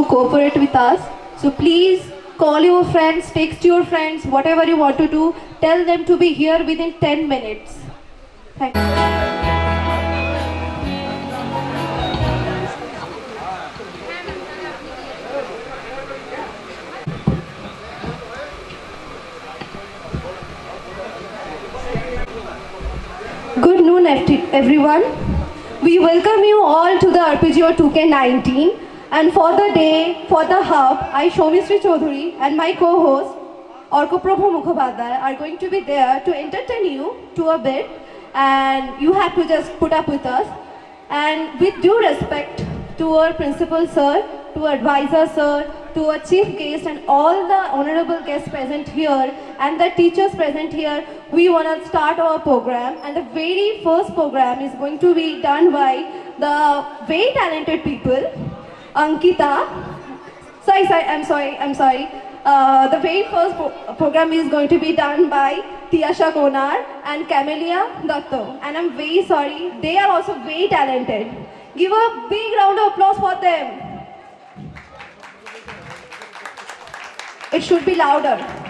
cooperate with us. So please call your friends, text your friends, whatever you want to do. Tell them to be here within 10 minutes. Thank you. Good noon, everyone. We welcome you all to the RPGO 2K19. And for the day, for the hub, I, Shomishri Chaudhuri, and my co-host, Orkoprabhu Mukhopadhyay, are going to be there to entertain you to a bit. And you have to just put up with us. And with due respect to our principal sir, to our advisor sir, to our chief guest and all the honorable guests present here and the teachers present here, we want to start our program. And the very first program is going to be done by the very talented people, Ankita. I'm sorry. The very first program is going to be done by Tiyasha Konar and Camelia Datto. And I'm very sorry, they are also very talented. Give a big round of applause for them. It should be louder.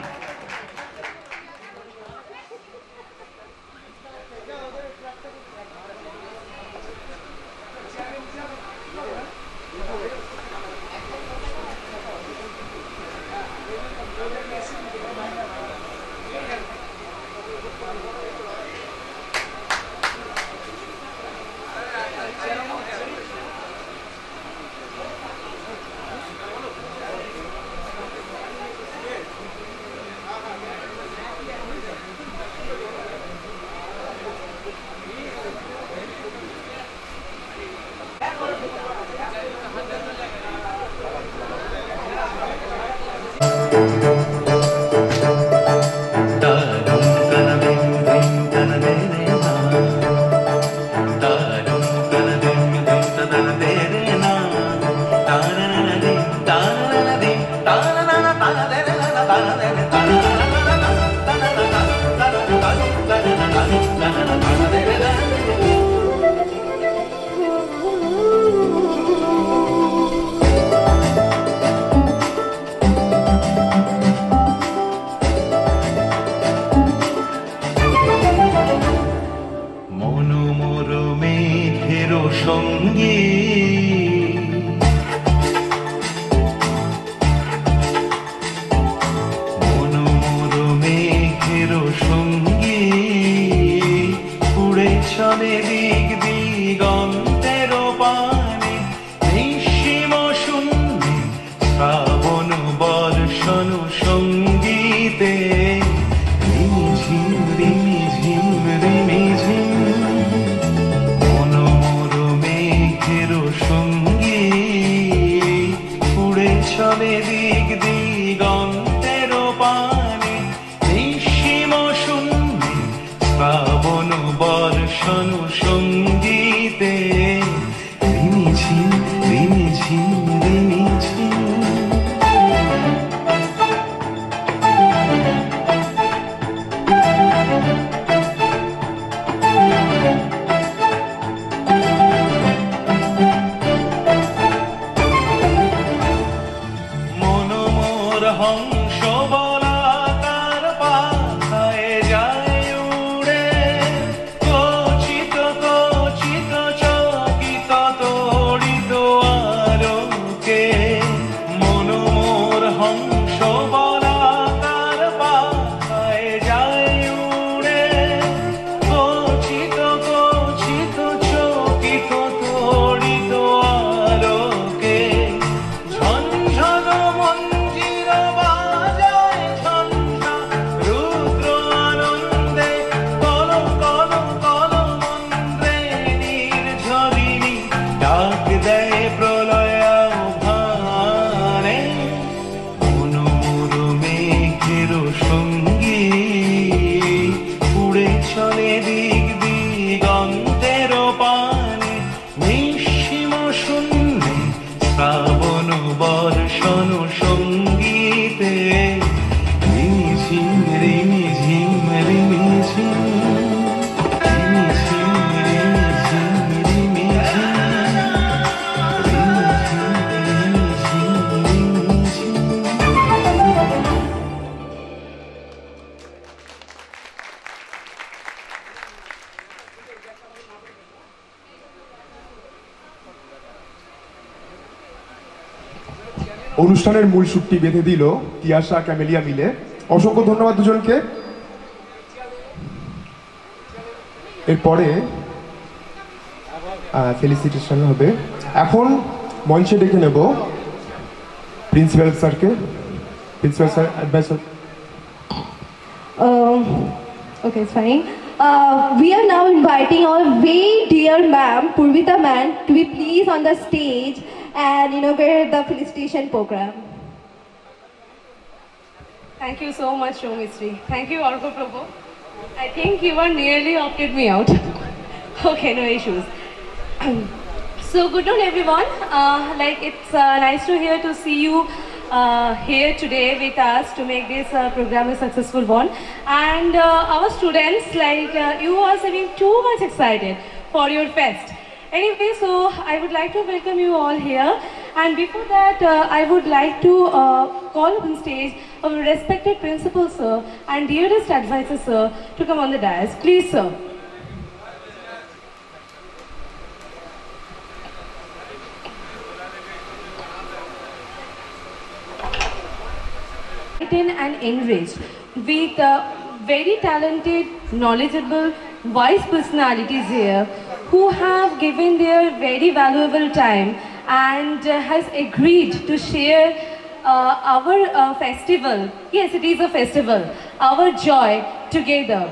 অনুষ্ঠানের মূল সূত্রটি বেঁধে দিল Tiyasha camellia মিলে। অসংখ্য ধন্যবাদ দুজনকে। এরপরে ফেলিসিটেশন হবে। এখন মঞ্চে ডেকে নেব প্রিন্সিপাল স্যারকে। Principal sir adviser. Okay, it's fine. We are now inviting our very dear ma'am, Purvita ma'am, to be pleased on the stage and inaugurate the felicitation program. Thank you so much, Shomistry. Thank you, Orko Prabhu. I think you were nearly opted me out. Okay, no issues. So, good noon, everyone. It's nice to see you here today with us to make this program a successful one. And our students, you are seeming too much excited for your fest. Anyway, so I would like to welcome you all here. And before that, I would like to call on stage our respected principal, sir, and dearest advisor, sir, to come on the dais. Please, sir. And enriched with very talented, knowledgeable, wise personalities here who have given their very valuable time and has agreed to share our festival. Yes, it is a festival, our joy together.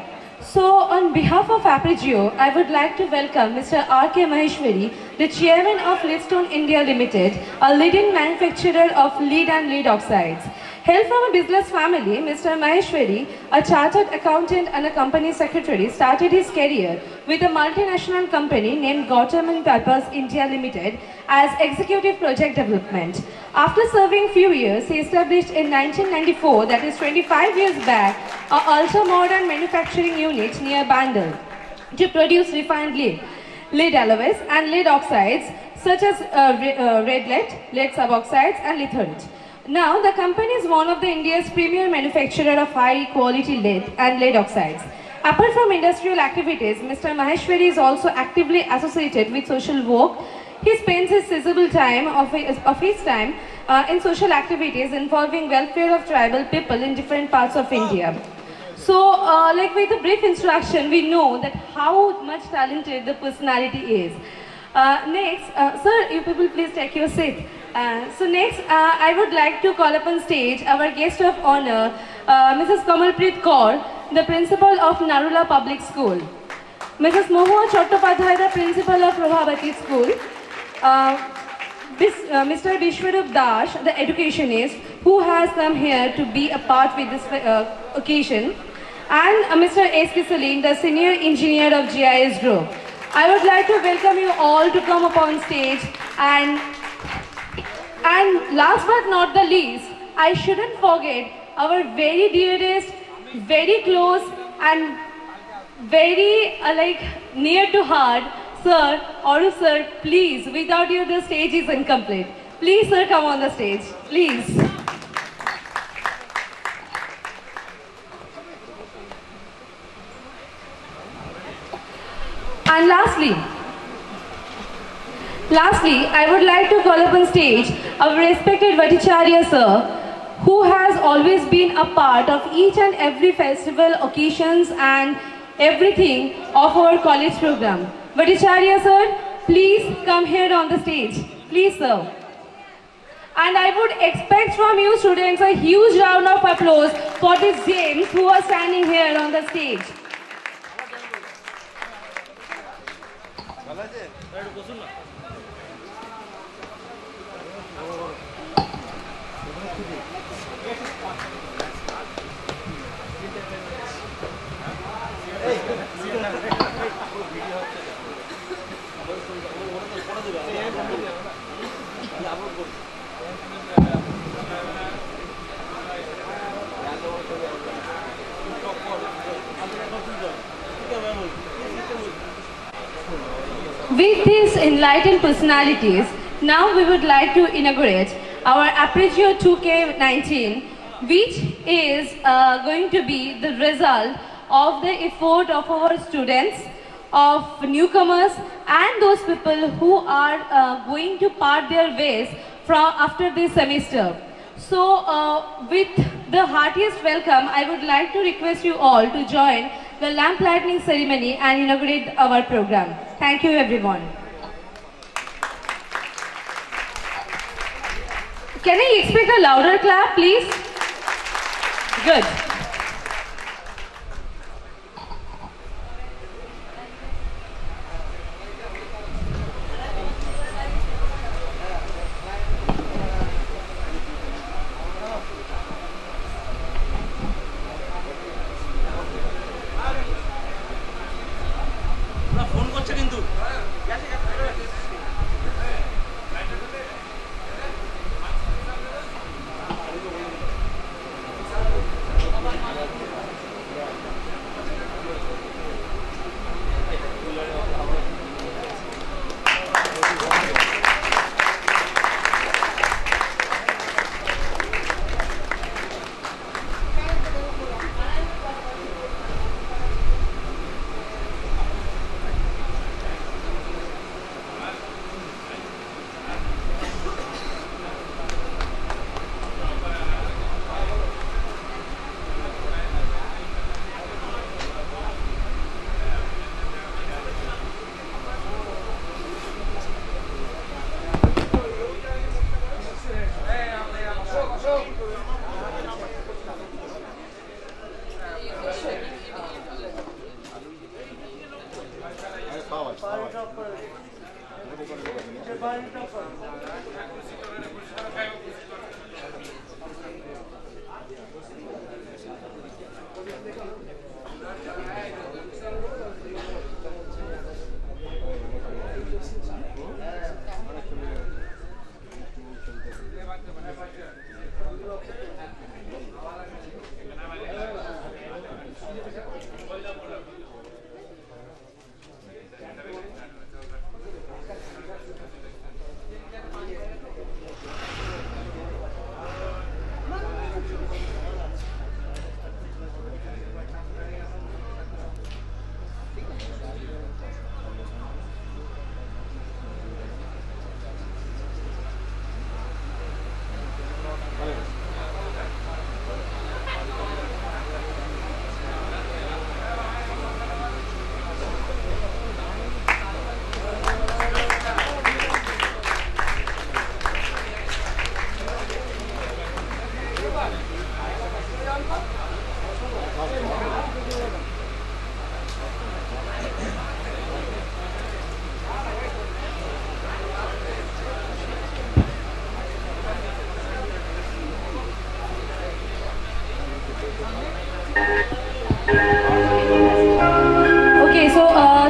So on behalf of Aprigio, I would like to welcome Mr. R.K. Maheshwari, the chairman of Leadstone India Limited, a leading manufacturer of lead and lead oxides. Hail from a business family, Mr. Maheshwari, a chartered accountant and a company secretary, started his career with a multinational company named Gautam and Purpose India Limited as executive project development. After serving few years, he established in 1994, that is 25 years back, a ultra-modern manufacturing unit near Bandel to produce refined lead alloys and lead oxides such as red lead suboxides and lithorit. Now, the company is one of the India's premier manufacturer of high-quality lead and lead oxides. Apart from industrial activities, Mr. Maheshwari is also actively associated with social work. He spends his sizable time of his time in social activities involving welfare of tribal people in different parts of India. So, with a brief introduction, we know that how much talented the personality is. Next, sir, you people please take your seat. Next, I would like to call upon stage our guest of honor, Mrs. Kamalpreet Kaur, the principal of Narula Public School. Mrs. Mohua Chattopadhyay, the principal of Prabhavati School. Mr. Vishwarup Das, the educationist, who has come here to be a part with this occasion. And Mr. S.K. Salim, the senior engineer of GIS Group. I would like to welcome you all to come upon stage and last but not the least, I shouldn't forget our very dearest, very close and very near to heart, sir, Oru sir, please, without you the stage is incomplete. Please sir, come on the stage, please. And lastly, I would like to call upon stage our respected Bhattacharya sir, who has always been a part of each and every festival, occasions and everything of our college program. Bhattacharya sir, please come here on the stage. Please sir. And I would expect from you students a huge round of applause for these James who are standing here on the stage. With these enlightened personalities, now we would like to inaugurate our Aprigio 2K19, which is going to be the result of the effort of our students, of newcomers and those people who are going to part their ways from after this semester. So with the heartiest welcome, I would like to request you all to join the lamp lighting ceremony and inaugurate our program. Thank you everyone. Can I expect a louder clap, please? Good.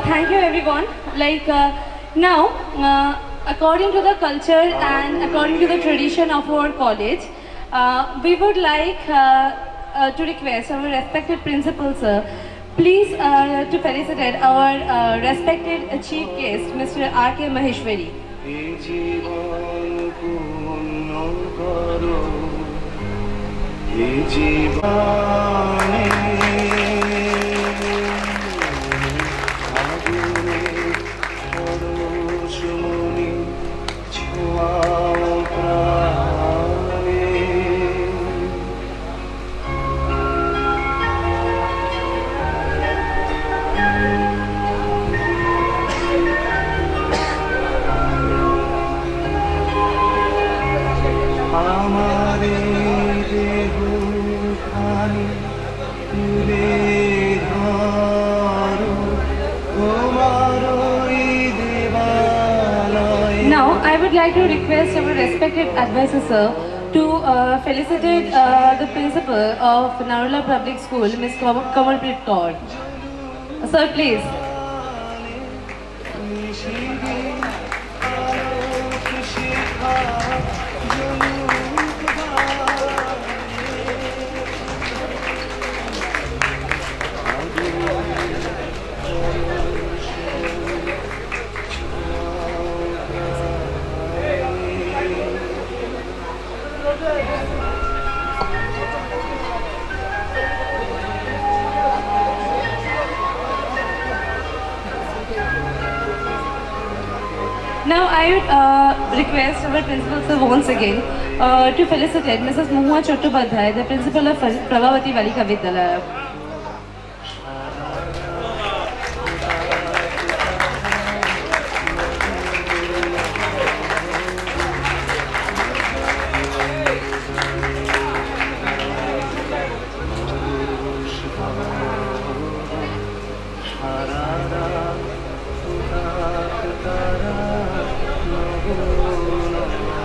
Thank you everyone. According to the culture and according to the tradition of our college, we would like to request our respected principal sir, please to felicitate our respected chief guest, Mr. R.K. Maheshwari. Now, I would like to request our respected advisor sir to felicitate the principal of Narula Public School, Ms. Kamalpreet Kaur. Sir, please. Now I would request our principal sir once again to felicitate Mrs. Mohua Chattopadhyay, the principal of Prabhavati Balika Vidyalaya.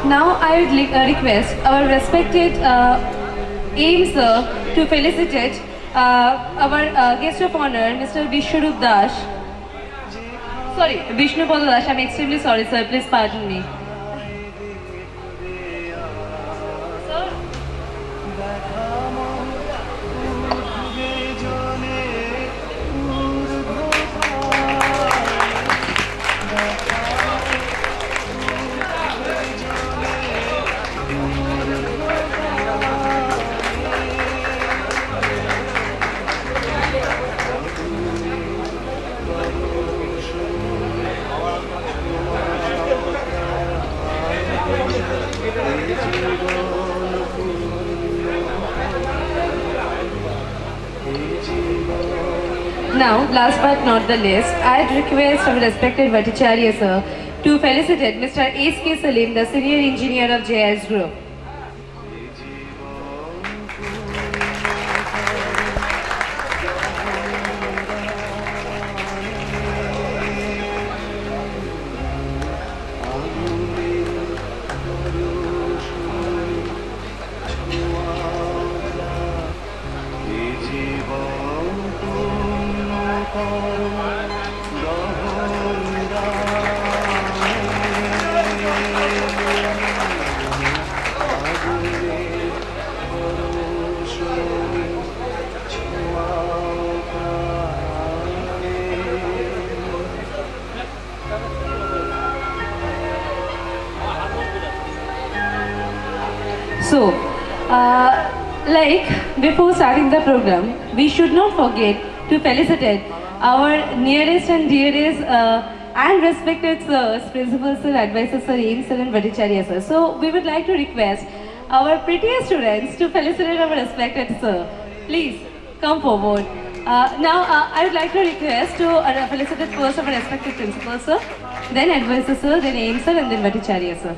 Now I would request our respected AIM sir to felicitate our guest of honor, Mr. Vishwarup Das. Sorry, Vishnupada Das. I'm extremely sorry, sir. Please pardon me. Sir. Now, last but not the least, I'd request our respected Bhattacharya sir to felicitate Mr. S.K. Salim, the senior engineer of JS Group. So, before starting the program, we should not forget to felicitate our nearest and dearest and respected sirs, principal sir, advisor sir, AIM sir and Bhattacharya sir. So, we would like to request our prettiest students to felicitate our respected sir. Please, come forward. Now, I would like to request to felicitate first our respected principal sir, then advisor sir, then AIM sir and then Bhattacharya sir.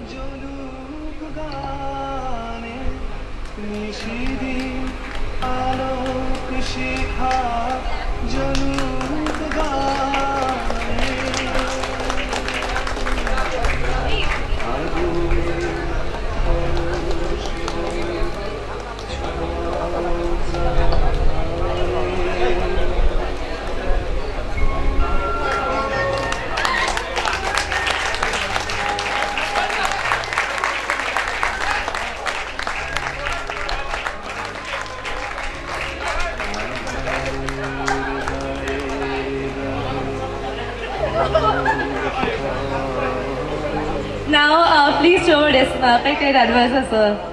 Now, please show respected advisor, sir.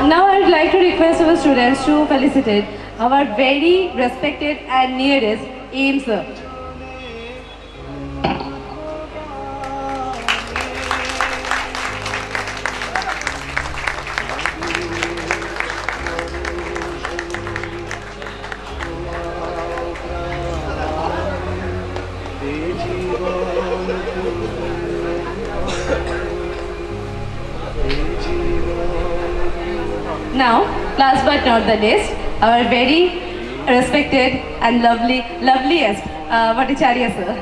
Now I would like to request our students to felicitate our very respected and nearest AIM sir. Now, last but not the least, our very respected and loveliest Bhattacharya sir.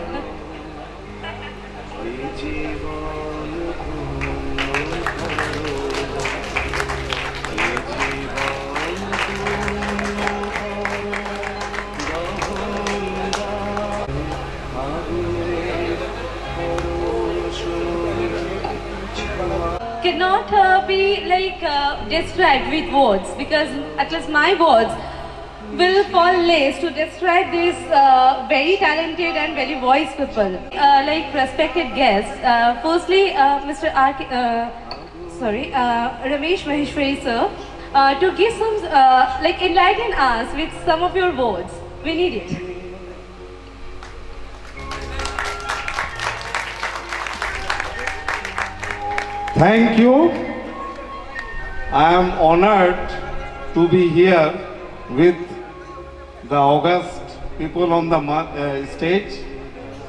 cannot be like described with words, because at least my words will fall less to describe these very talented and very wise people. Like respected guests, firstly Mr. Ramesh Maheshwari sir, to give some, like enlighten us with some of your words. We need it. Thank you. I am honored to be here with the august people on the stage.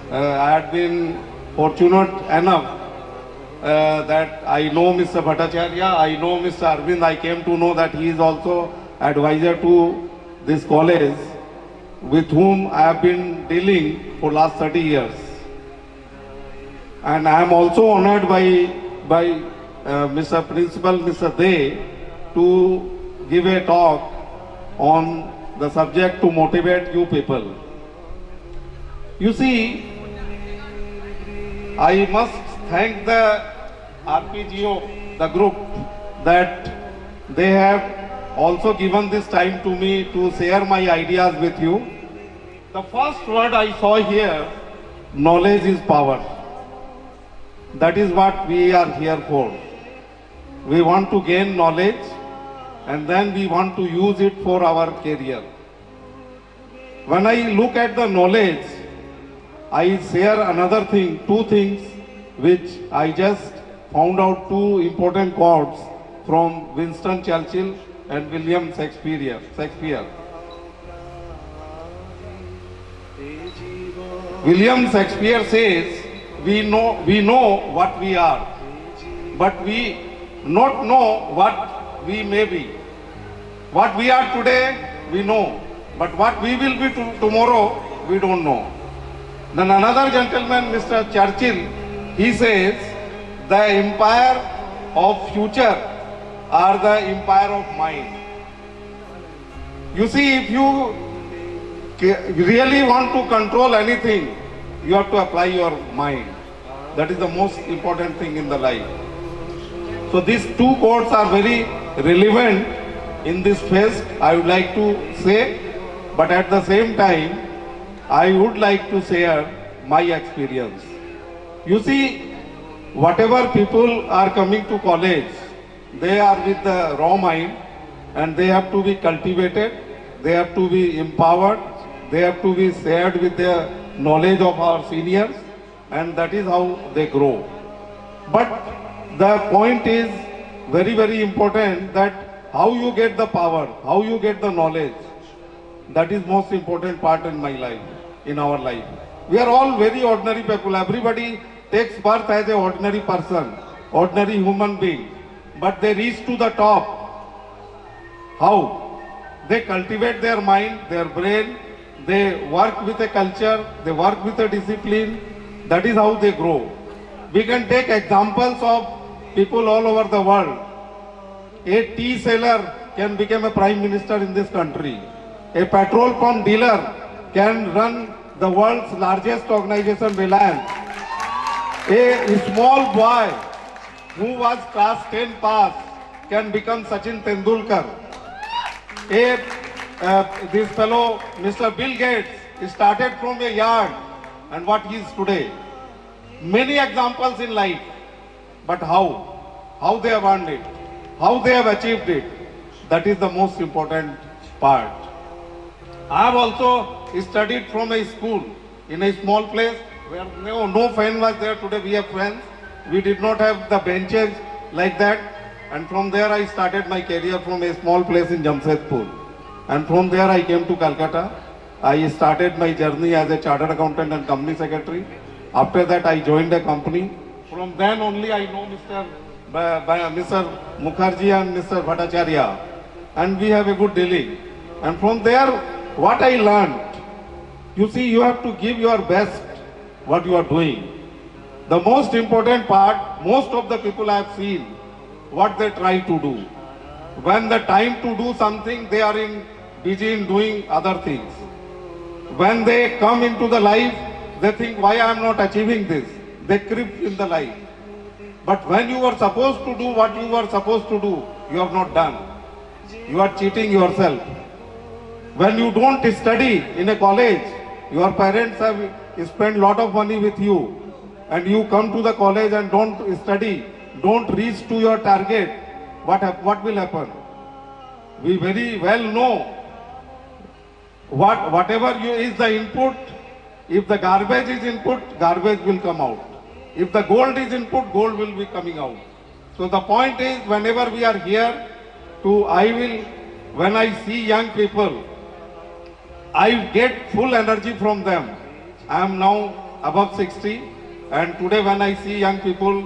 I had been fortunate enough that I know Mr. Bhattacharya, I know Mr. Arvind. I came to know that he is also advisor to this college, with whom I have been dealing for last 30 years. And I am also honored by Mr. Principal, Mr. Dey, to give a talk on the subject to motivate you people. You see, I must thank the RPGO, the group, that they have also given this time to me to share my ideas with you. The first word I saw here, knowledge is power. That is what we are here for. We want to gain knowledge and then we want to use it for our career. When I look at the knowledge, I share another thing, two things which I just found out, two important quotes from Winston Churchill and William Shakespeare. William Shakespeare says, we know what we are, but we not know what we may be. What we are today, we know, but what we will be tomorrow, we don't know. Then another gentleman, Mr. Churchill, he says, the empire of future are the empire of mind. You see, if you really want to control anything, you have to apply your mind. That is the most important thing in the life. So these two quotes are very relevant in this fest, I would like to say, but at the same time, I would like to share my experience. You see, whatever people are coming to college, they are with the raw mind and they have to be cultivated, they have to be empowered, they have to be shared with the knowledge of our seniors, and that is how they grow. But the point is very, very important, that how you get the power, how you get the knowledge. That is most important part in my life, in our life. We are all very ordinary people. Everybody takes birth as an ordinary person, ordinary human being. But they reach to the top. How? They cultivate their mind, their brain, they work with a culture, they work with a discipline. That is how they grow. We can take examples of people all over the world. A tea seller can become a prime minister in this country. A petrol pump dealer can run the world's largest organization, Reliance. A small boy who was class 10 pass can become Sachin Tendulkar. This fellow, Mr. Bill Gates, started from a yard and what he is today. Many examples in life, but how? How they have earned it? How they have achieved it? That is the most important part. I have also studied from a school in a small place where no fan was there. Today we have fans. We did not have the benches like that. And from there I started my career from a small place in Jamshedpur. And from there I came to Calcutta. I started my journey as a chartered accountant and company secretary. After that I joined a company. From then only I know Mr. Mukherjee and Mr. Bhattacharya. And we have a good dealing. And from there, what I learned, you see, you have to give your best what you are doing. The most important part, most of the people I have seen, what they try to do. When the time to do something, they are busy in doing other things. When they come into the life, they think, why I am not achieving this? They creep in the life. But when you were supposed to do what you were supposed to do, you have not done. You are cheating yourself. When you don't study in a college, your parents have spent a lot of money with you, and you come to the college and don't study, don't reach to your target, what will happen? We very well know whatever is the input. If the garbage is input, garbage will come out. If the gold is input, gold will be coming out. So the point is, whenever we are here, when I see young people, I get full energy from them. I am now above 60, and today when I see young people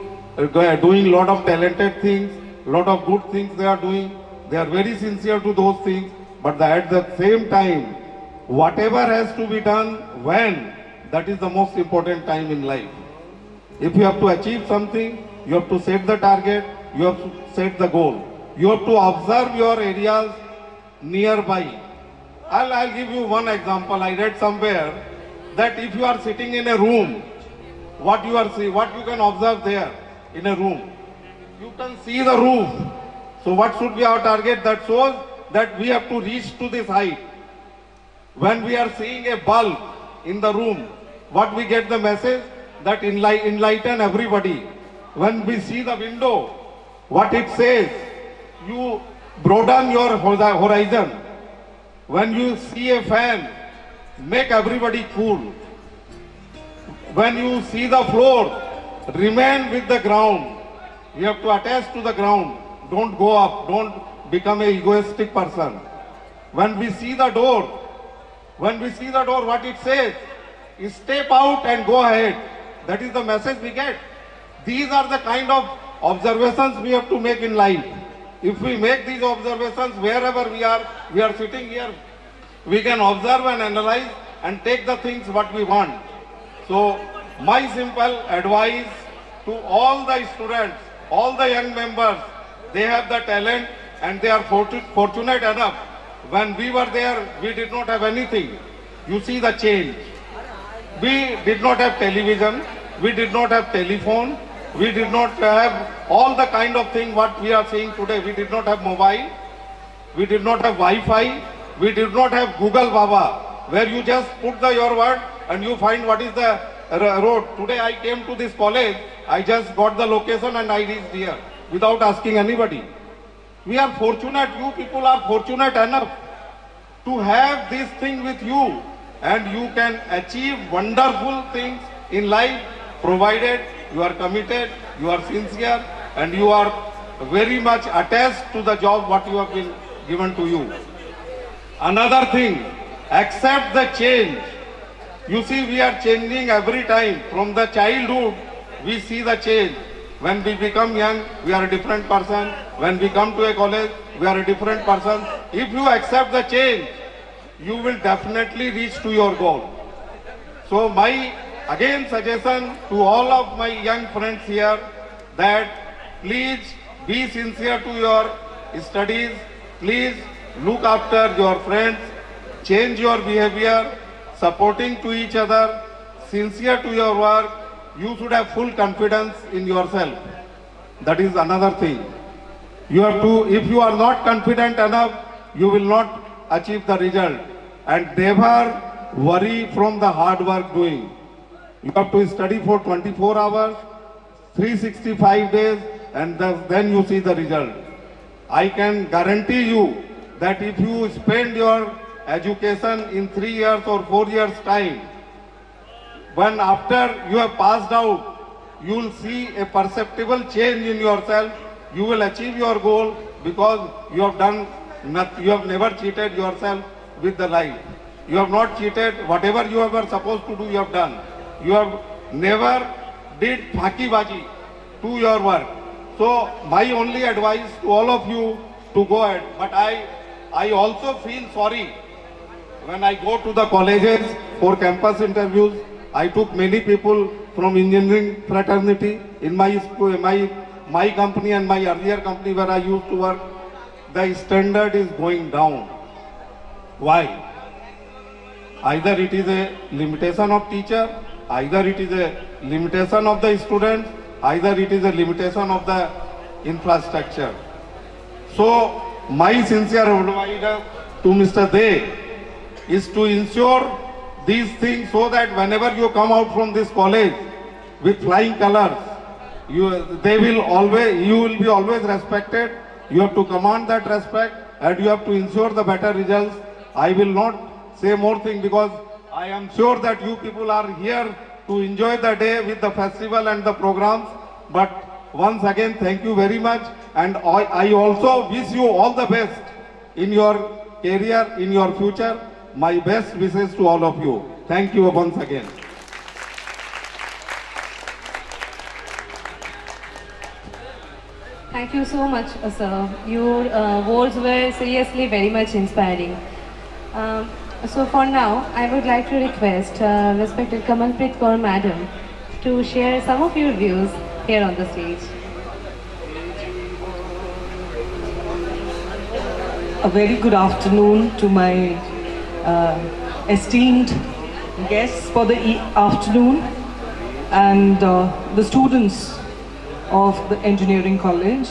doing lot of talented things, lot of good things they are doing, they are very sincere to those things, but at the same time, whatever has to be done when, that is the most important time in life. If you have to achieve something, you have to set the target, you have to set the goal. You have to observe your areas nearby. I'll give you one example. I read somewhere that if you are sitting in a room, what you can observe there in a room? You can see the roof. So what should be our target? That shows that we have to reach to this height. When we are seeing a bulb in the room, what we get the message? That enlighten everybody. When we see the window, what it says? You broaden your horizon. When you see a fan, make everybody cool. When you see the floor, remain with the ground. You have to attach to the ground. Don't go up. Don't become an egoistic person. When we see the door, what it says? Is step out and go ahead. That is the message we get. These are the kind of observations we have to make in life. If we make these observations wherever we are sitting here, we can observe and analyze and take the things what we want. So my simple advice to all the students, all the young members, they have the talent and they are fortunate enough. When we were there, we did not have anything. You see the change. We did not have television, we did not have telephone, we did not have all the kind of thing what we are seeing today. We did not have mobile, we did not have Wi-Fi, we did not have Google Baba, where you just put your word and you find what is the road. Today I came to this college, I just got the location and I reached here without asking anybody. We are fortunate, you people are fortunate enough to have this thing with you, and you can achieve wonderful things in life, provided you are committed, you are sincere, and you are very much attached to the job what you have been given to you. Another thing, accept the change. You see, we are changing every time. From the childhood, we see the change. When we become young, we are a different person. When we come to a college, we are a different person. If you accept the change, you will definitely reach to your goal. So my again suggestion to all of my young friends here, that please be sincere to your studies, please look after your friends, change your behavior, supporting to each other, sincere to your work. You should have full confidence in yourself. That is another thing. You have to, if you are not confident enough, you will not achieve the result. And never worry from the hard work doing. You have to study for 24 hours, 365 days, and then you see the result. I can guarantee you that if you spend your education in 3 years or 4 years time, when after you have passed out, you will see a perceptible change in yourself. You will achieve your goal because you have done nothing, you have never cheated yourself with the life. You have not cheated. Whatever you were supposed to do, you have done. You have never did phakibaji to your work. So my only advice to all of you to go ahead. But I also feel sorry when I go to the colleges for campus interviews. I took many people from engineering fraternity in my school, my company and my earlier company where I used to work. The standard is going down. Why? Either it is a limitation of teacher, either it is a limitation of the students, either it is a limitation of the infrastructure. So my sincere advice to Mr. De is to ensure these things so that whenever you come out from this college with flying colors, you will be always respected. You have to command that respect and you have to ensure the better results. I will not say more things because I am sure that you people are here to enjoy the day with the festival and the programs. But once again, thank you very much. And I also wish you all the best in your career, in your future. My best wishes to all of you. Thank you once again. Thank you so much, sir. Your words were seriously very much inspiring. So for now, I would like to request respected Kamalpreet Kaur Madam to share some of your views here on the stage. A very good afternoon to my esteemed guests for the afternoon and the students of the engineering college.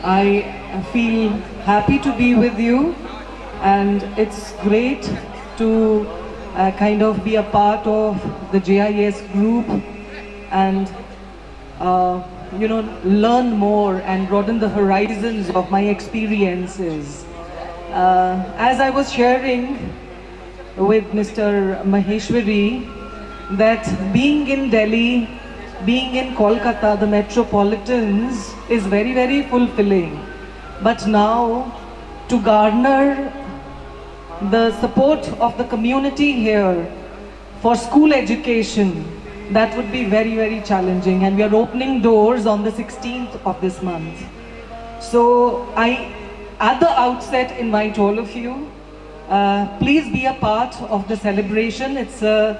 I feel happy to be with you, and it's great to kind of be a part of the JIS group and learn more and broaden the horizons of my experiences. As I was sharing with Mr. Maheshwari, that being in Delhi, being in Kolkata, the metropolitans, is very, very fulfilling. But now, to garner the support of the community here for school education, that would be very, very challenging. And we are opening doors on the 16th of this month. So I, at the outset, invite all of you, please be a part of the celebration. It's a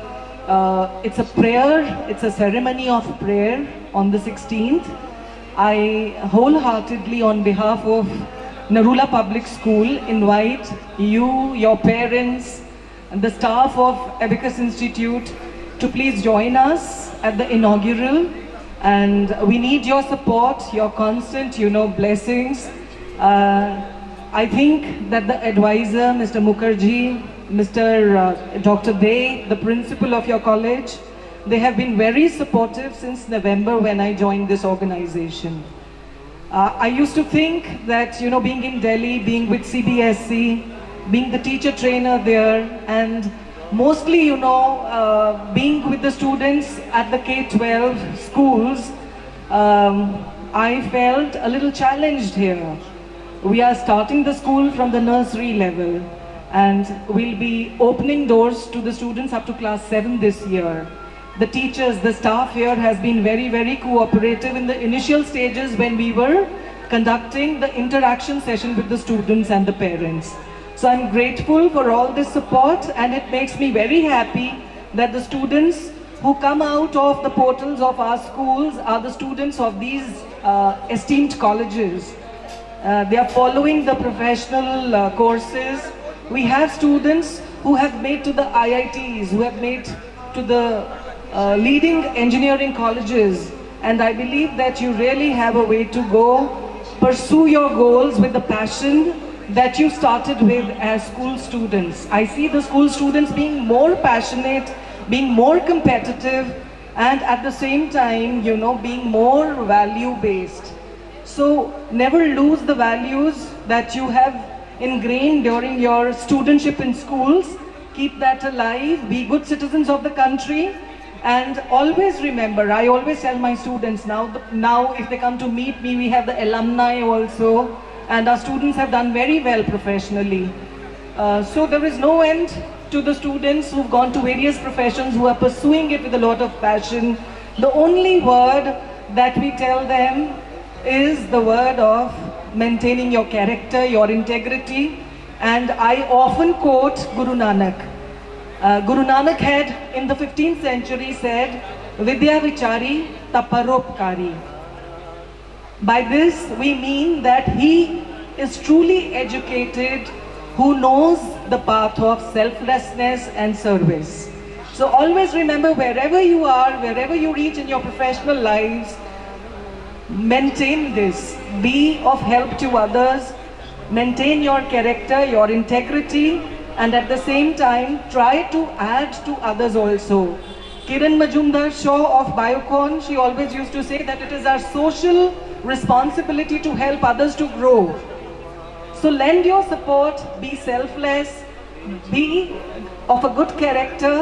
prayer, it's a ceremony of prayer on the 16th. I wholeheartedly, on behalf of Narula Public School, invite you, your parents, and the staff of Abacus Institute to please join us at the inaugural. And we need your support, your constant, blessings. I think that the advisor, Mr. Mukherjee, Mr. Dr. Dey, the principal of your college, they have been very supportive since November when I joined this organization. I used to think that, being in Delhi, being with CBSE, being the teacher trainer there, and mostly, being with the students at the K-12 schools, I felt a little challenged here. We are starting the school from the nursery level, and we'll be opening doors to the students up to class 7 this year. The teachers, the staff here has been very, very cooperative in the initial stages when we were conducting the interaction session with the students and the parents. So I'm grateful for all this support, and it makes me very happy that the students who come out of the portals of our schools are the students of these esteemed colleges. They are following the professional courses. We have students who have made to the IITs, who have made to the leading engineering colleges, and I believe that you really have a way to go. Pursue your goals with the passion that you started with as school students. I see the school students being more passionate, being more competitive, and at the same time, being more value-based. So never lose the values that you have ingrained during your studentship in schools. Keep that alive, be good citizens of the country, and always remember, I always tell my students now if they come to meet me, we have the alumni also, and our students have done very well professionally. So there is no end to the students who've gone to various professions, who are pursuing it with a lot of passion. The only word that we tell them is the word of maintaining your character, your integrity. And I often quote Guru Nanak. Guru Nanak had, in the 15th century, said, Vidya Vichari Taparopkari. By this, we mean that he is truly educated, who knows the path of selflessness and service. So always remember, wherever you are, wherever you reach in your professional lives, maintain this. Be of help to others. Maintain your character, your integrity, and at the same time, try to add to others also. Kiran Majumdar Shaw of Biocon, she always used to say that it is our social responsibility to help others to grow. So lend your support, be selfless, be of a good character,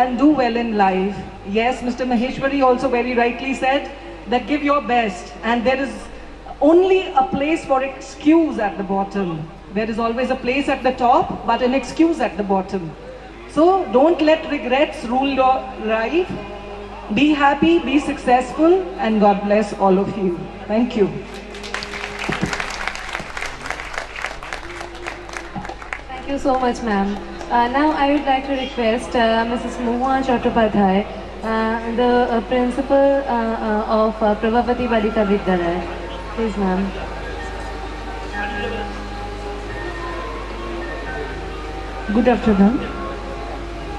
and do well in life. Yes, Mr. Maheshwari also very rightly said that give your best, and there is only a place for excuse at the bottom. There is always a place at the top, but an excuse at the bottom. So don't let regrets rule your life. Be happy, be successful, and God bless all of you. Thank you. Thank you so much, ma'am. Now I would like to request Mrs. Moha Chattopadhyay, the principal of Prabhavati Balika Vidyalaya. Please, ma'am. Good afternoon.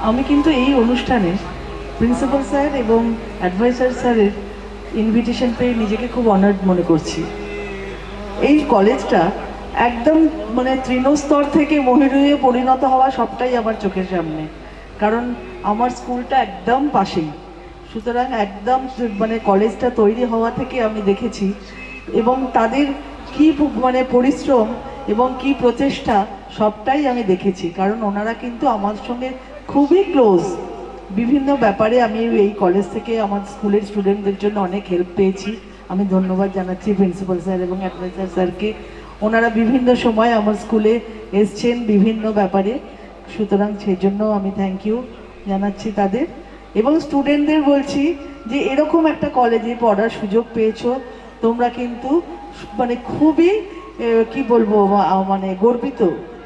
আমি কিন্তু এই অনুষ্ঠানে principal sir এবং adviser স্যারের invitation পেয়ে নিজেকে খুব honoured মনে করছি। এই কলেজটা একদম মানে তৃণস্তর থেকে মহিরুহে পরিণত হওয়া সবটাই আমার চোখের সামনে, কারণ আমার স্কুলটা একদম পাশেই। সুতরাং একদম মানে কলেজটা তৈরি হওয়া থেকে আমি দেখেছি, এবং তাদের কি মানে পরিশ্রম এবং কি প্রচেষ্টা সবটাই আমি দেখেছি, কারণ ওনারা কিন্তু আমার সঙ্গে খুবই ক্লোজ। বিভিন্ন ব্যাপারে আমি এই কলেজ থেকে আমার স্কুলের স্টুডেন্টদের জন্য অনেক হেল্প পেয়েছি। আমি ধন্যবাদ জানাচ্ছি প্রিন্সিপাল স্যার এবং অ্যাডভাইজার স্যারকে। ওনারা বিভিন্ন সময় আমার স্কুলে এসছেন বিভিন্ন ব্যাপারে, সুতরাং সেই জন্য আমি থ্যাংক ইউ জানাচ্ছি তাদের। এবং স্টুডেন্টদের বলছি যে এরকম একটা কলেজে পড়ার সুযোগ পেয়েছো, তোমরা কিন্তু মানে খুবই কি বলবো মানে গর্বিত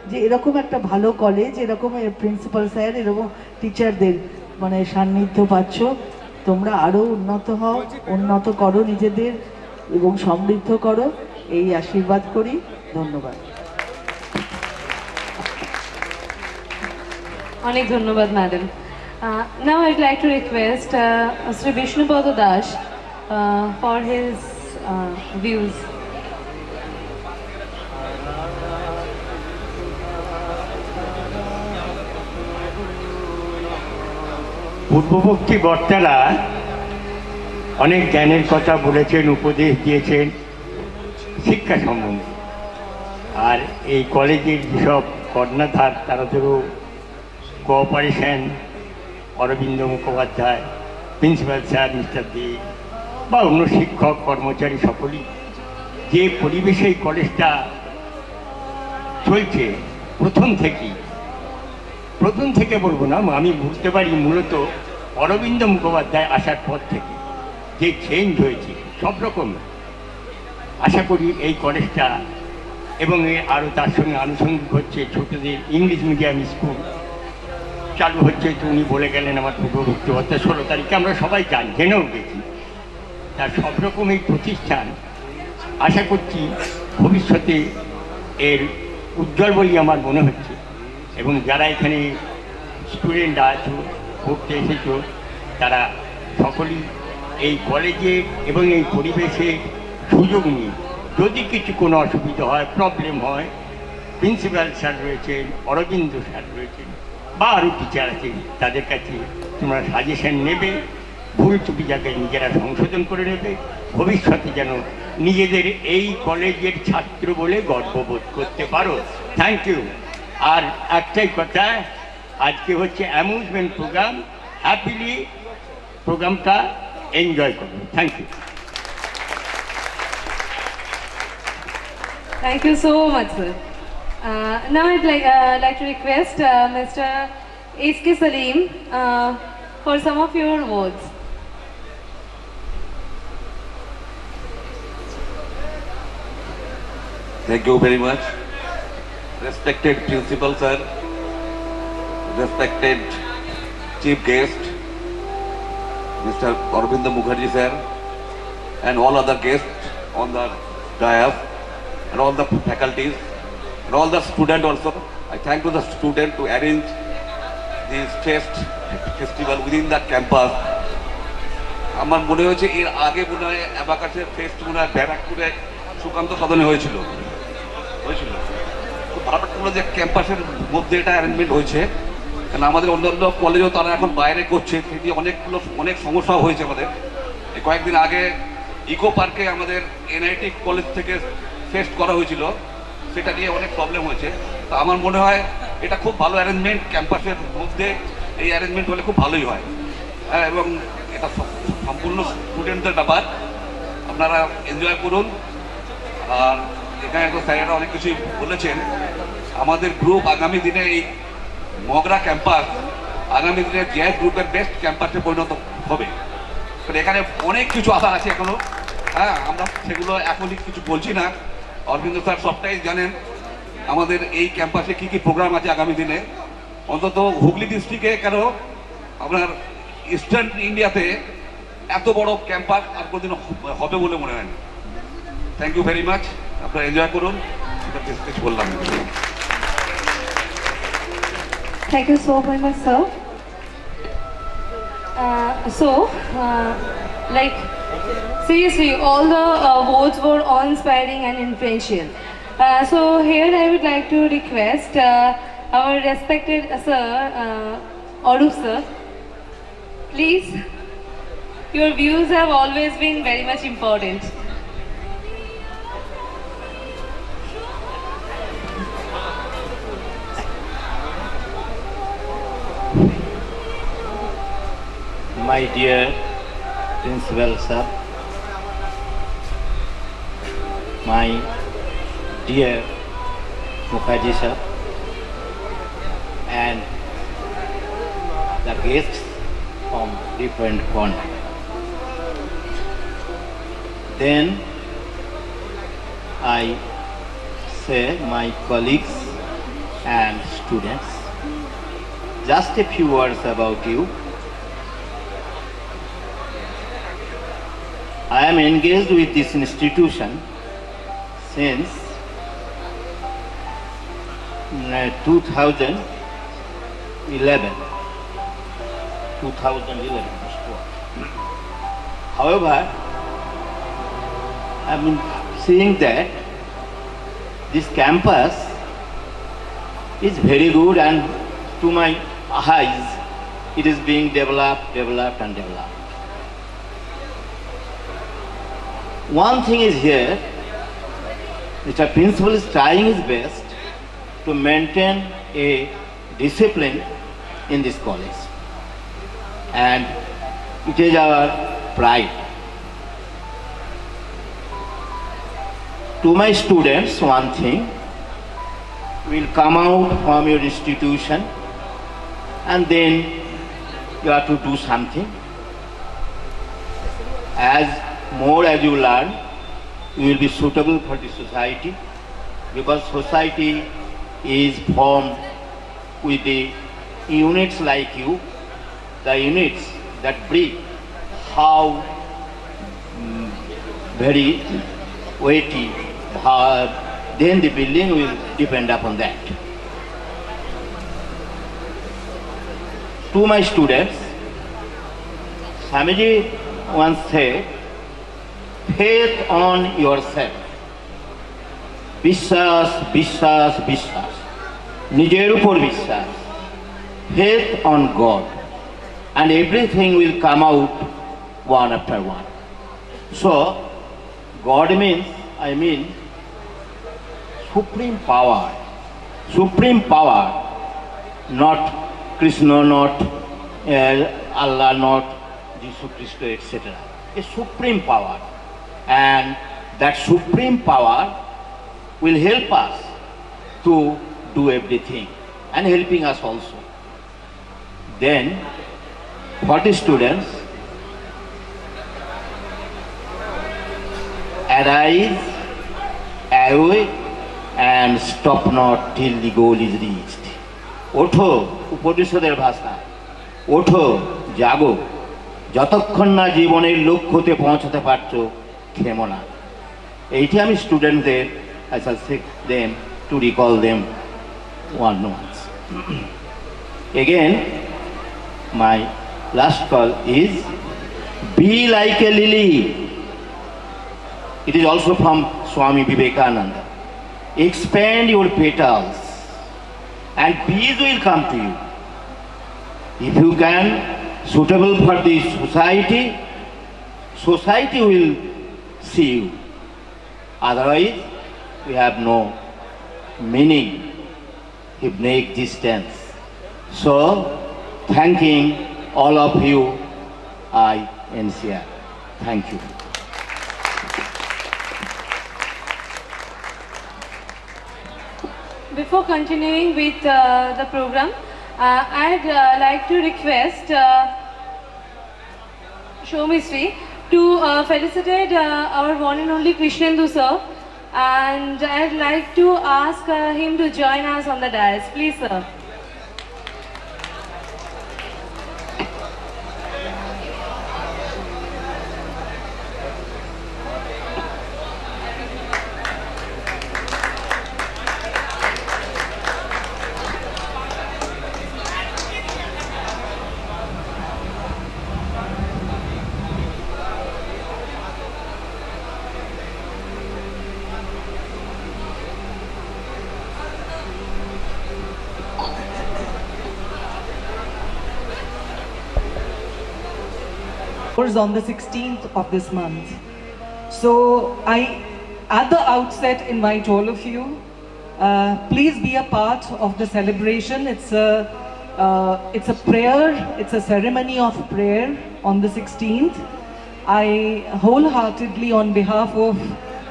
যে এরকম একটা ভালো কলেজ, এরকম প্রিন্সিপাল স্যার, এরকম টিচারদের মানে সান্নিধ্য পাচ্ছ। তোমরা আরও উন্নত হও, উন্নত করো নিজেদের এবং সমৃদ্ধ করো, এই আশীর্বাদ করি। ধন্যবাদ। অনেক ধন্যবাদ, madam. Now I'd like to request Sri Vishnupada Das for his views. পূর্ববর্তী বক্তারা অনেক জ্ঞানের কথা বলেছেন, উপদেশ দিয়েছেন শিক্ষা সম্বন্ধে। আর এই কলেজের যেসব কর্ণধার, তারা ধরো cooperation, Aurobindo Mukhopadhyay, principal sir mister De বা অন্য শিক্ষক কর্মচারী সকলেই যে পরিবেশে এই কলেজটা চলছে প্রথম থেকে বলবো না, আমি বুঝতে পারি মূলত অরবিন্দ মুখোপাধ্যায় আসার পর থেকে যে চেঞ্জ হয়েছে সব রকম। আশা করি এই কলেজটা এবং আরও তার সঙ্গে আনুষঙ্গিক হচ্ছে ছোটদের ইংলিশ মিডিয়াম স্কুল চালু হচ্ছে। তো উনি বলে গেলেন আমার পূর্ববর্তী অর্থাৎ 16 তারিখে, আমরা সবাই জেনেও গেছি। তার সব রকম এই প্রতিষ্ঠান আশা করছি ভবিষ্যতে এর উজ্জ্বল বলেই আমার মনে হচ্ছে। এবং যারা এখানে স্টুডেন্ট আছো, পড়তে এসেছো, তারা সকলেই এই কলেজে এবং এই পরিবেশে সুযোগ নিয়ে যদি কিছু কোনো অসুবিধা হয়, প্রবলেম হয়, প্রিন্সিপাল স্যার রয়েছেন, অরবিন্দ স্যার রয়েছেন বা আরও টিচার আছে, তাদের কাছে তোমরা সাজেশন নেবে, ভুল ত্রুটি জায়গায় নিজেরা সংশোধন করে নেবে, ভবিষ্যতে যেন নিজেদের এই কলেজের ছাত্র বলে গর্ববোধ করতে পারো। Thank you. আর একটাই কথা, আজকে হচ্ছে অ্যামিউজমেন্ট প্রোগ্রাম, হ্যাপিলি প্রোগ্রামটা এনজয় করুন। Thank you. Thank you so much, sir. Now I'd like to request Mr. S.K. Salim for some of your words. Thank you very much. Respected Principal Sir, respected Chief Guest, Mr. Aurobindo Mukherjee Sir, and all other guests on the dais, and all the faculties, and all the students also. I thank to the student to arrange this test festival within the campus. আমার মনে হয়েছে এর আগে মনে হয় অ্যাবাকাসের fest মনে হয় ব্যারাকপুরে সুকান্ত সদনে হয়েছিল খুব ভালো লাগলো যে ক্যাম্পাসের মধ্যে এটা অ্যারেঞ্জমেন্ট হয়েছে, কারণ আমাদের অন্যান্য কলেজেও তারা এখন বাইরে করছে, সেটি অনেক সমস্যা হয়েছে আমাদের। কয়েকদিন আগে ইকো পার্কে আমাদের এনআইটি কলেজ থেকে ফেস্ট করা হয়েছিল, সেটা নিয়ে অনেক প্রবলেম হয়েছে। তো আমার মনে হয় এটা খুব ভালো অ্যারেঞ্জমেন্ট, ক্যাম্পাসের মধ্যে এই অ্যারেঞ্জমেন্ট হলে খুব ভালোই হয়। হ্যাঁ, এবং এটা সম্পূর্ণ স্টুডেন্টদের ব্যাপার, আপনারা এনজয় করুন। আর এখানে তো স্যারেরা অনেক কিছুই বলেছেন। আমাদের গ্রুপ আগামী দিনে এই মগরা ক্যাম্পাস আগামী দিনে জেএস গ্রুপের বেস্ট ক্যাম্পাসে পরিণত হবে। এখানে অনেক কিছু আশা আছে এখনো, হ্যাঁ, আমরা সেগুলো এখনই কিছু বলছি না। অরবিন্দ স্যার সবটাই জানেন আমাদের এই ক্যাম্পাসে কি কি প্রোগ্রাম আছে আগামী দিনে। অন্তত হুগলি ডিস্ট্রিক্টে কেন আপনার ইস্টার্ন ইন্ডিয়াতে এত বড় ক্যাম্পাস আর কোনোদিন হবে বলে মনে হয় না। থ্যাংক ইউ ভেরি মাচ, আপনারা এনজয় করুন, কিছু বললাম। Thank you so very much, sir. Like, seriously, all the votes were awe-inspiring and influential. So here I would like to request our respected sir, Arup sir, please, your views have always been very much important. My dear Principal sir, my dear Mukherjee sir, and the guests from different corners. Then I say my colleagues and students, just a few words about you. I am engaged with this institution since 2011. However, I am seeing that this campus is very good, and to my eyes it is being developed. One thing is here, Mr. Principal is trying his best to maintain a discipline in this college, and it is our pride. To my students, one thing, will come out from your institution and then you have to do something. As you learn, you will be suitable for the society, because society is formed with the units like you, the units that breathe, how very weighty, then the building will depend upon that. To my students, Swamiji once said, faith on yourself. Vishwas, Vishwas, Vishwas. Nijer upor Vishwas. Faith on God. And everything will come out one after one. So, God means, supreme power. Supreme power. Not Krishna, not Allah, not Jesus Christ, etc. A supreme power. And that supreme power will help us to do everything, and helping us also. Then, for the students, arise, awake, and stop not till the goal is reached. ওঠো, উপনিষদের ভাষা, ওঠো, জাগো, যতক্ষণ না জীবনের লক্ষ্যতে পৌঁছাতে পারছো, থেমো না। এইটি আমি স্টুডেন্টদের, I shall seek them to recall them once. Again, my last call is be like a lily. It is also from Swami Vivekananda. Expand your petals and bees will come to you. If you can, suitable for the society, society will see you. Otherwise, we have no meaning if make this dance. So, thanking all of you, I NCR. Thank you. Before continuing with the program, I'd like to request Shomishri to felicitate our one and only Krishnendu sir, and I'd like to ask him to join us on the dais. Please, sir. On the 16th of this month. So I, at the outset, invite all of you, please be a part of the celebration. It's a prayer, it's a ceremony of prayer on the 16th. I wholeheartedly, on behalf of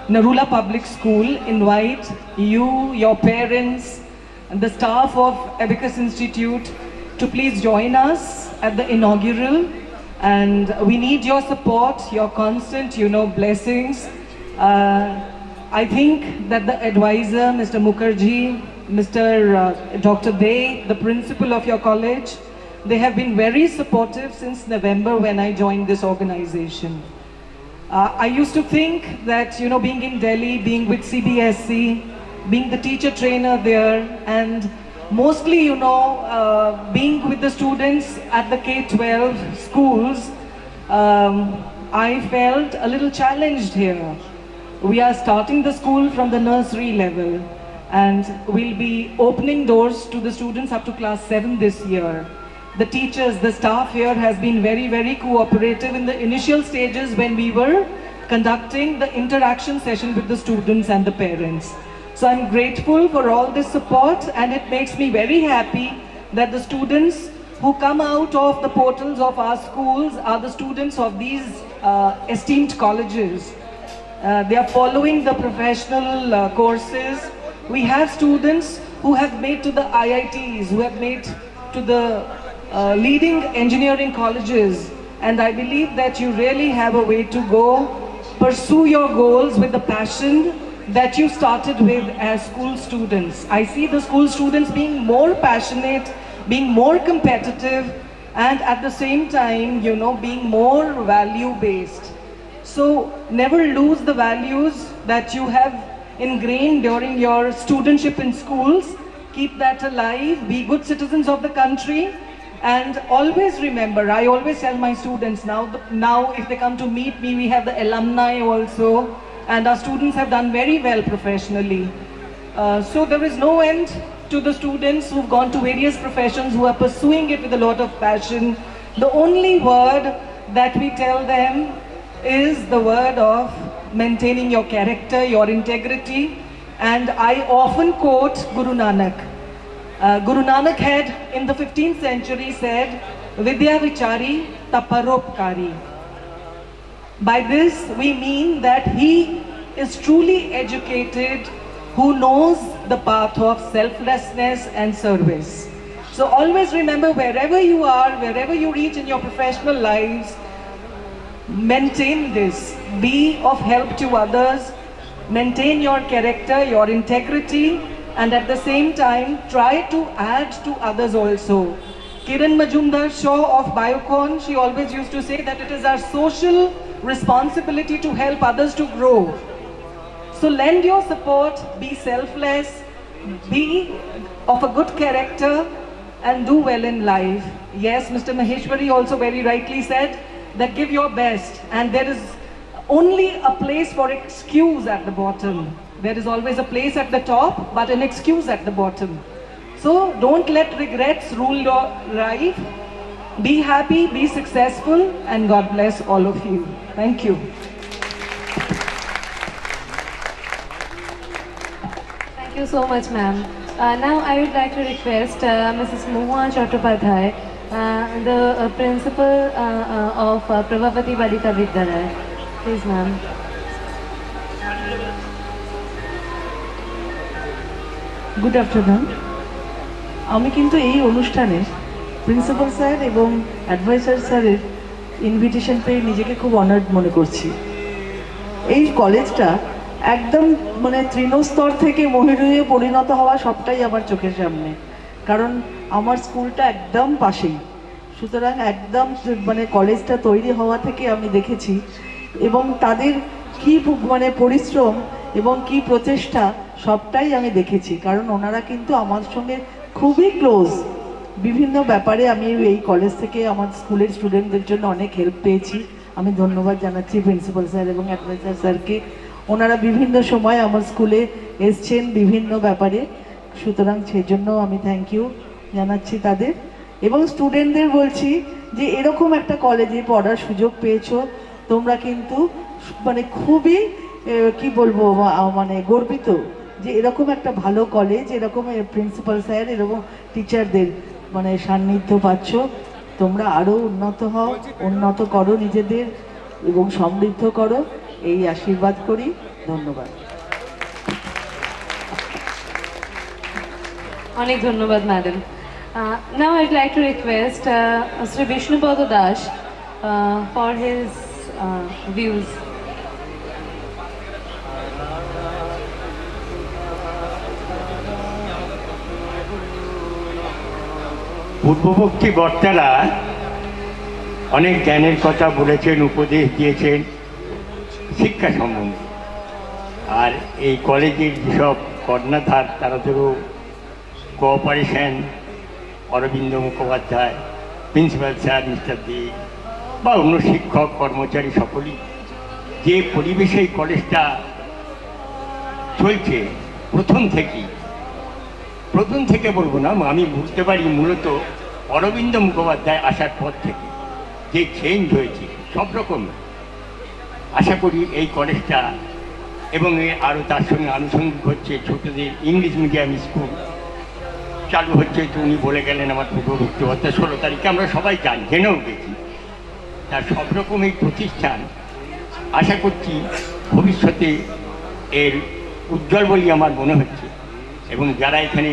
Narula Public School, invite you, your parents, and the staff of Abacus Institute to please join us at the inaugural. And we need your support, your constant, blessings. I think that the advisor, Mr. Mukherjee, Mr. Dr. Dey, the principal of your college, they have been very supportive since November when I joined this organization. I used to think that, being in Delhi, being with CBSE, being the teacher trainer there, and mostly, being with the students at the K-12 schools, I felt a little challenged here. We are starting the school from the nursery level, and we'll be opening doors to the students up to class 7 this year. The teachers, the staff here has been very, very cooperative in the initial stages when we were conducting the interaction session with the students and the parents. So I'm grateful for all this support, and it makes me very happy that the students who come out of the portals of our schools are the students of these esteemed colleges. They are following the professional courses. We have students who have made to the IITs, who have made to the leading engineering colleges, and I believe that you really have a way to go. Pursue your goals with the passion that you started with as school students. I see the school students being more passionate, being more competitive, and at the same time, being more value-based. So never lose the values that you have ingrained during your studentship in schools. Keep that alive, be good citizens of the country, and always remember, I always tell my students now if they come to meet me, we have the alumni also, and our students have done very well professionally. So there is no end to the students who've gone to various professions, who are pursuing it with a lot of passion. The only word that we tell them is the word of maintaining your character, your integrity. And I often quote Guru Nanak. Guru Nanak had, in the 15th century, said, Vidya Vichari Taparopkari. By this, we mean that he is truly educated, who knows the path of selflessness and service. So always remember, wherever you are, wherever you reach in your professional lives, maintain this. Be of help to others, maintain your character, your integrity, and at the same time, try to add to others also. Kiran Majumdar-Shaw of Biocon, she always used to say that it is our social responsibility to help others to grow. So lend your support, be selfless, be of a good character, and do well in life. Yes, Mr. Maheshwari also very rightly said that give your best, and there is only a place for excuse at the bottom. There is always a place at the top, but an excuse at the bottom. So don't let regrets rule your life. Be happy, be successful, and God bless all of you. Thank you. Thank you so much, ma'am. Now I would like to request Mrs. Mohua Chattopadhyay, the principal of Prabhavati Balika Vidyalaya. Please, ma'am. Good afternoon. আমি কিন্তু এই অনুষ্ঠানে principal sir এবং adviser স্যারের invitation পেয়ে নিজেকে খুব honoured মনে করছি। এই কলেজটা একদম মানে তৃণস্তর থেকে মহিরুহে পরিণত হওয়া সবটাই আমার চোখের সামনে, কারণ আমার স্কুলটা একদম পাশেই। সুতরাং একদম মানে কলেজটা তৈরি হওয়া থেকে আমি দেখেছি এবং তাদের কী মানে পরিশ্রম এবং কী প্রচেষ্টা সবটাই আমি দেখেছি, কারণ ওনারা কিন্তু আমার সঙ্গে খুবই ক্লোজ। বিভিন্ন ব্যাপারে আমি এই কলেজ থেকে আমার স্কুলের স্টুডেন্টদের জন্য অনেক হেল্প পেয়েছি। আমি ধন্যবাদ জানাচ্ছি প্রিন্সিপাল স্যার এবং অ্যাডভাইজার স্যারকে। ওনারা বিভিন্ন সময় আমার স্কুলে এসছেন বিভিন্ন ব্যাপারে, সুতরাং সেই জন্য আমি থ্যাংক ইউ জানাচ্ছি তাদের। এবং স্টুডেন্টদের বলছি যে এরকম একটা কলেজে পড়ার সুযোগ পেয়েছো, তোমরা কিন্তু মানে খুবই কি বলবো মানে গর্বিত যে এরকম একটা ভালো কলেজ, এরকম প্রিন্সিপাল স্যার, এরকম টিচারদের মানে সান্নিধ্য পাচ্ছ। তোমরা আরও উন্নত হও, উন্নত করো নিজেদের এবং সমৃদ্ধ করো, এই আশীর্বাদ করি। ধন্যবাদ। অনেক ধন্যবাদ, madam. Now I'd like to request Sri Vishnupada Das for his views. পূর্ববর্তী বক্তারা অনেক জ্ঞানের কথা বলেছেন, উপদেশ দিয়েছেন শিক্ষা সম্বন্ধে। আর এই কলেজের যেসব কর্ণধার তাদেরও cooperation, Aurobindo Mukhopadhyay, principal sir mister De বা অন্য শিক্ষক কর্মচারী সকলেই যে পরিবেশে এই কলেজটা চলছে প্রথম থেকে বলবো না, আমি বুঝতে পারি মূলত অরবিন্দ মুখোপাধ্যায় আসার পর থেকে যে চেঞ্জ হয়েছে সব রকম। আশা করি এই কলেজটা এবং আরও তার সঙ্গে আনুষঙ্গিক হচ্ছে ছোটদের ইংলিশ মিডিয়াম স্কুল চালু হচ্ছে। তো উনি বলে গেলেন আমার পূর্ববর্তী হচ্ছে 16 তারিখে, আমরা সবাই জেনেও গেছি। তার সব রকম এই প্রতিষ্ঠান আশা করছি ভবিষ্যতে এর উজ্জ্বল বলেই আমার মনে হচ্ছে। এবং যারা এখানে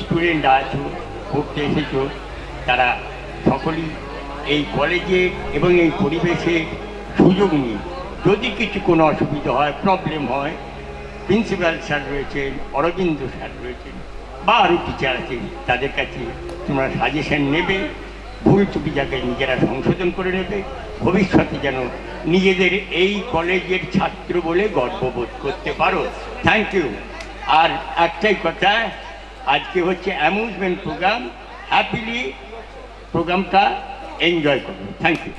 স্টুডেন্ট আছো, পড়তে এসেছো, তারা সকলেই এই কলেজে এবং এই পরিবেশে সুযোগ নিয়ে যদি কিছু কোনো অসুবিধা হয়, প্রবলেম হয়, প্রিন্সিপাল স্যার রয়েছেন, অরবিন্দ স্যার রয়েছেন বা আরও টিচার আছেন, তাদের কাছে তোমরা সাজেশন নেবে, ভুল ত্রুটি জায়গায় নিজেরা সংশোধন করে নেবে, ভবিষ্যতে যেন নিজেদের এই কলেজের ছাত্র বলে গর্ববোধ করতে পারো। Thank you. আর একটাই কথা, আজকে হচ্ছে অ্যামিউজমেন্ট প্রোগ্রাম, হ্যাপিলি প্রোগ্রামটা এনজয় করুন। Thank you.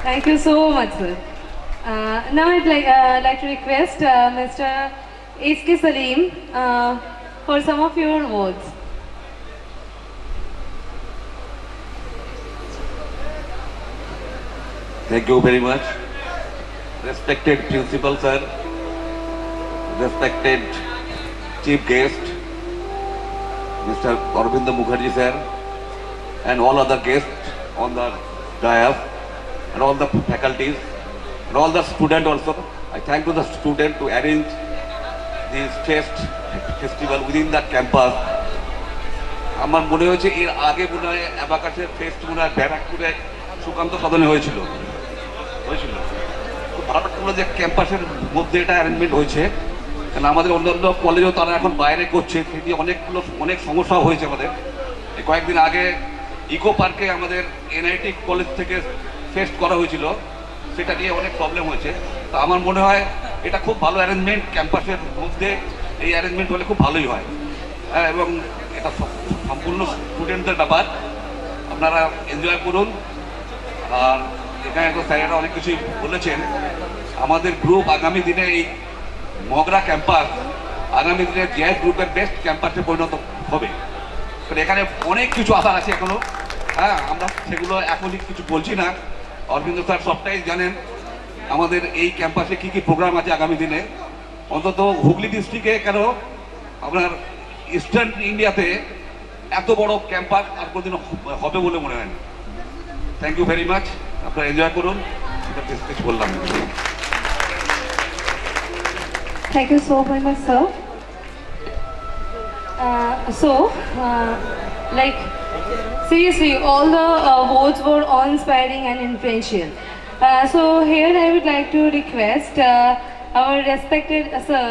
Thank you so much, sir. Now I'd like to request Mr. S.K. Salim for some of your words. Thank you very much. Respected Principal Sir, respected Chief Guest, Mr. Aurobindo Mukherjee Sir, and all other guests on the dais, and all the faculties, and all the students also. I thank to the student to arrange this festival within the campus. আমার মনে হয়েছে এর আগে মনে হয় অ্যাবাকাসের fest মনে হয় ব্যারাকপুরে সুকান্ত সদনে হয়েছিল। খুব ভালো লাগলো যে ক্যাম্পাসের মধ্যে এটা অ্যারেঞ্জমেন্ট হয়েছে, কারণ আমাদের অন্যান্য কলেজেও তারা এখন বাইরে করছে, সেটি অনেক সমস্যা হয়েছে আমাদের। কয়েকদিন আগে ইকো পার্কে আমাদের এনআইটি কলেজ থেকে ফেস্ট করা হয়েছিল, সেটা নিয়ে অনেক প্রবলেম হয়েছে। তো আমার মনে হয় এটা খুব ভালো অ্যারেঞ্জমেন্ট ক্যাম্পাসের মধ্যে এই অ্যারেঞ্জমেন্ট হলে খুব ভালোই হয়। হ্যাঁ, এবং এটা সম্পূর্ণ স্টুডেন্টদের ব্যাপার, আপনারা এনজয় করুন। আর এখানে তো স্যারেরা অনেক কিছুই বলেছেন। আমাদের গ্রুপ আগামী দিনে এই মগরা ক্যাম্পাস আগামী দিনে জেএস গ্রুপের বেস্ট ক্যাম্পাসে পরিণত হবে। এখানে অনেক কিছু আশা আছে এখনো। হ্যাঁ, আমরা সেগুলো এখনই কিছু বলছি না। অরবিন্দ স্যার সবটাই জানেন আমাদের এই ক্যাম্পাসে কি কি প্রোগ্রাম আছে আগামী দিনে। অন্তত হুগলি ডিস্ট্রিক্টে কেন আপনার ইস্টার্ন ইন্ডিয়াতে এত বড় ক্যাম্পাস আর কোনোদিন হবে বলে মনে হয় না। থ্যাংক ইউ ভেরি মাচ, আপনারা এনজয় করুন। কিছু বললাম। Thank you so very much, sir. Like, seriously, all the votes were awe-inspiring and influential. So here I would like to request our respected sir,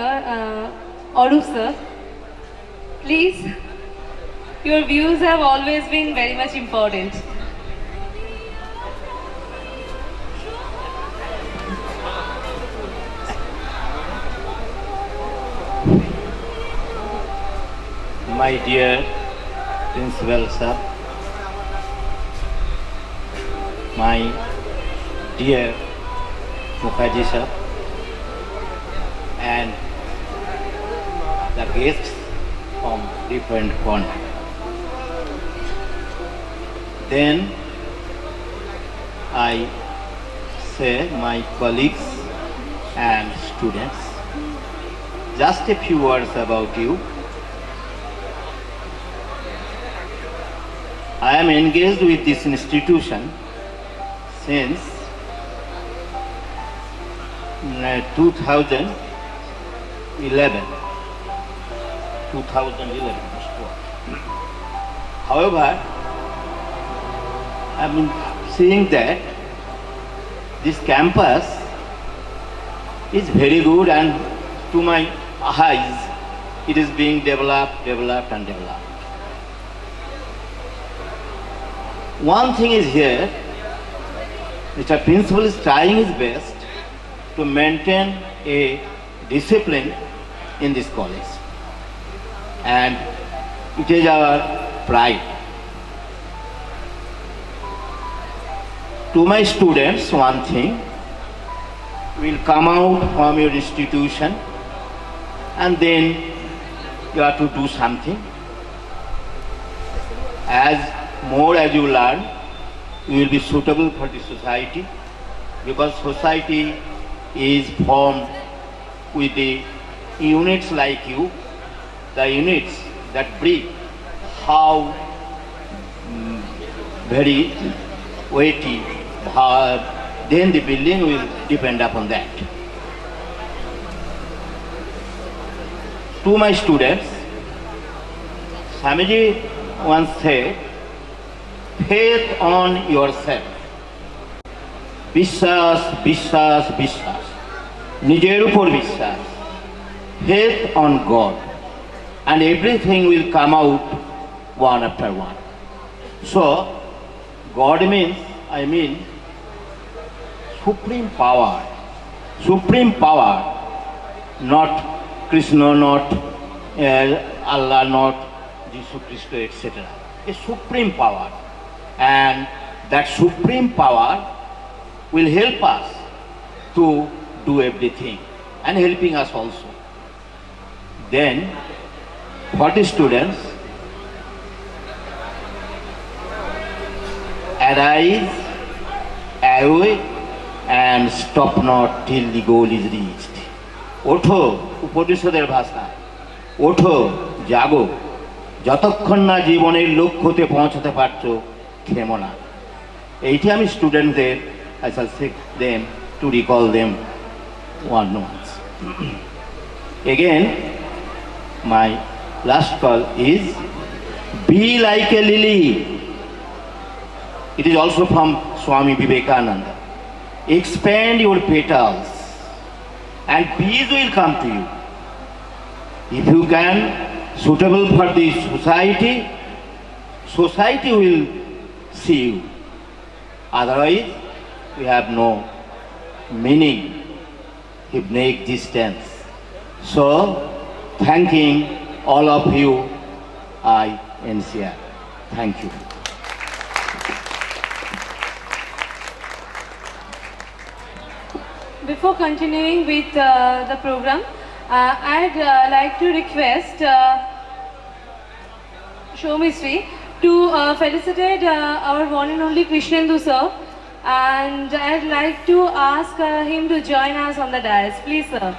Arup sir, please, your views have always been very much important. My dear Principal Sir, my dear Mukherjee Sir, and the guests from different corners. Then I say my colleagues and students, just a few words about you. I am engaged with this institution since 2011. However, I am seeing that this campus is very good, and to my eyes it is being developed and developed. One thing is here, Mr. Principal is trying his best to maintain a discipline in this college, and it is our pride. To my students, one thing, will come out from your institution and then you have to do something. As you learn, you will be suitable for the society, because society is formed with the units like you, the units that breathe, how very weighty, then the building will depend upon that. To my students, Swamiji once said, faith on yourself. Vishwas, Vishwas, Vishwas. Nijer upor Vishwas. Faith on God. And everything will come out one after one. So, God means, supreme power. Supreme power. Not Krishna, not Allah, not Jesus Christ, etc. A supreme power. And that supreme power will help us to do everything and helping us also. Then, for the students, arise, awake, and stop not till the goal is reached. ওঠো, উপনিষদের ভাষা, ওঠো, জাগো, যতক্ষণ না জীবনের লক্ষ্যতে পৌঁছাতে পারছো, থেমো না। এইটি আমি স্টুডেন্টদের, I shall seek them to recall them once. Again, my last call is, be like a lily. It is also from Swami Vivekananda. Expand your petals and bees will come to you. If you can, suitable for the society, society will see you. Otherwise, we have no meaning, hypnic distance. So, thanking all of you, I NCR. Thank you. Before continuing with the program, I'd like to request Shomishri to felicitate our one and only Krishnendu sir, and I'd like to ask him to join us on the dais. Please, sir.